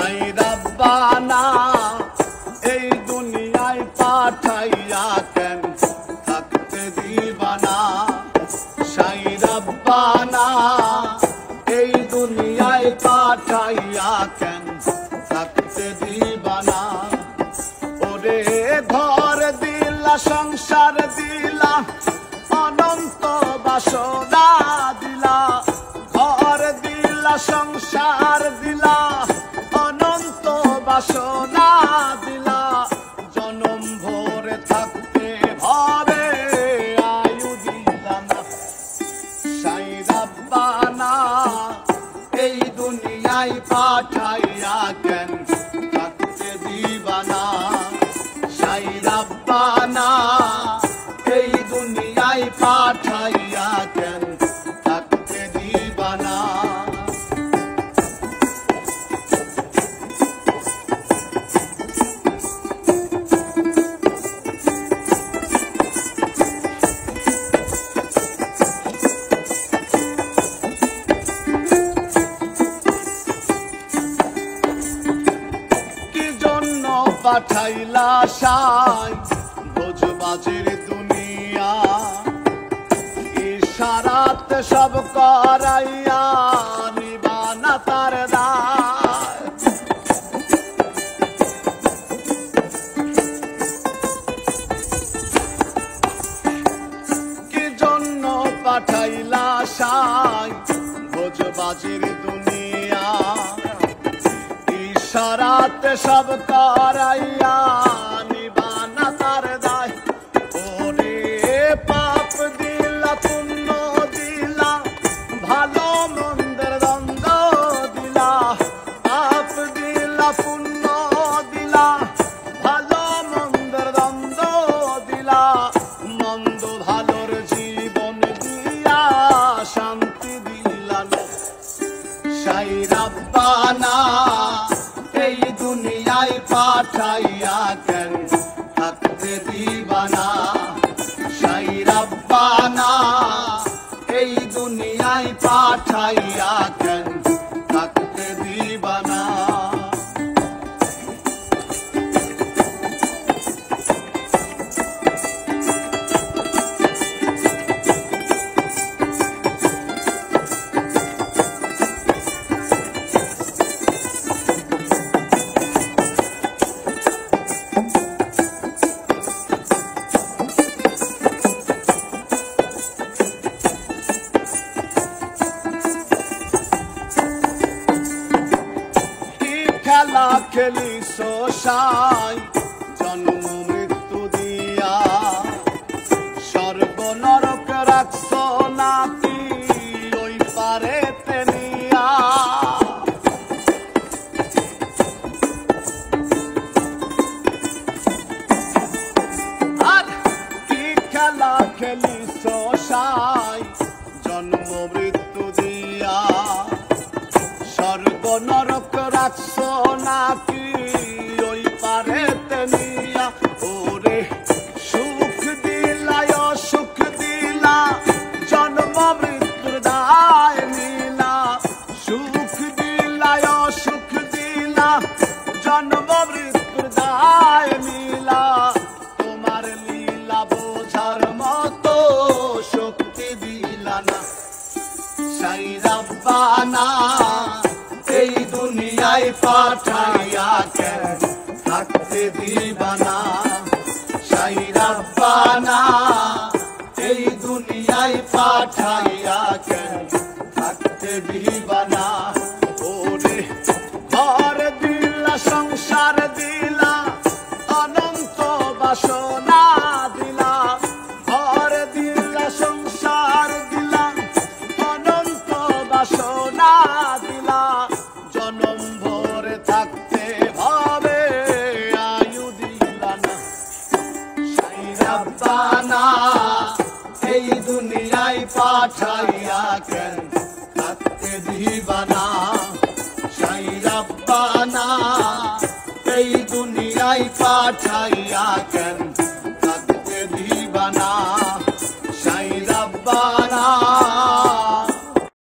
সাই রাব্বানা এই দুনিয়ায় পাঠাইয়া কেন থাকতে দিবানা সাই রাব্বানা এই দুনিয়ায় পাঠাইয়া কেন থাকতে দিবানা ওরে ঘর দিলা সংসার দিলা অনন্ত বাসনা দিলা ঘর দিলা সংসার দিলা অনন্ত বাসনা দিলা জনম ভরে থাকতে হবে আয়ু দিলা না সাই রাব্বানা এই দুনিয়ায় পাঠাইয়া কেন থাকতে দিবানা সাই রাব্বানা এই দুনিয়ায় পাঠাইয়া কেন থাকতে দিবানা কি জন্য পাঠাইলা সাই ভোজবাজির দুনিয়া ইশারাতে সব করাইয়া নিবানা তার দায় কি জন্য পাঠাইলা সাই ভোজবাজির দুনিয়া ইশারাতে সব করাইয়া নিবানা তার দায় ওরে পাপ দিলা পুণ্য দিলা ভালো মন্দের দ্বন্দ্ব দিলা পাপ দিলা পুণ্য দিলা ভালো মন্দের দ্বন্দ্ব দিলা মন্দ ভালোর জীবন দিয়া শান্তি দিলা না সাই রাব্বানা এই দুনিয়ায় পাঠাইয়া কেন থাকতে দিবানা সাই রাব্বানা এই দুনিয়ায় পাঠাইয়া কেন থাকতে দিবানা খেলা খেলিস সাই জন্ম মৃত্যু দিয়া স্বর্গ নরক রাখছ নাকি ওই পারে তেনিয়া আর কি খেলা খেলিস সাই জন্ম মৃত্যু দিয়া স্বর্গ নরক রাখছ নাকি ওই পারে তেনিয়া ওরে সুখ দিলা অসুখ দিলা জন্ম মৃত্যুর দায় নিলা সুখ দিলা অসুখ দিলা জন্ম মৃত্যুর দায় নিলা তোমার লীলা বোঝার মতো শক্তি দিলা না সাই রাব্বানা এই দুনিয়ায় পাঠাইয়া কেন থাকতে দিবানা সাই রাব্বানা এই দুনিয়ায় পাঠাইয়া কেন থাকতে দিবানা ওরে ঘর দিলা সংসার দিলা অনন্ত বাসনা দিলা ঘর দিলা সংসার দিলা অনন্ত বাসনা দিলা জনম ভরে থাকতে হবে আয়ু দিলা না সাই রাব্বানা এই দুনিয়ায় পাঠাইয়া কেন থাকতে দিবানা সাই রাব্বানা এই দুনিয়ায় পাঠাইয়া কেন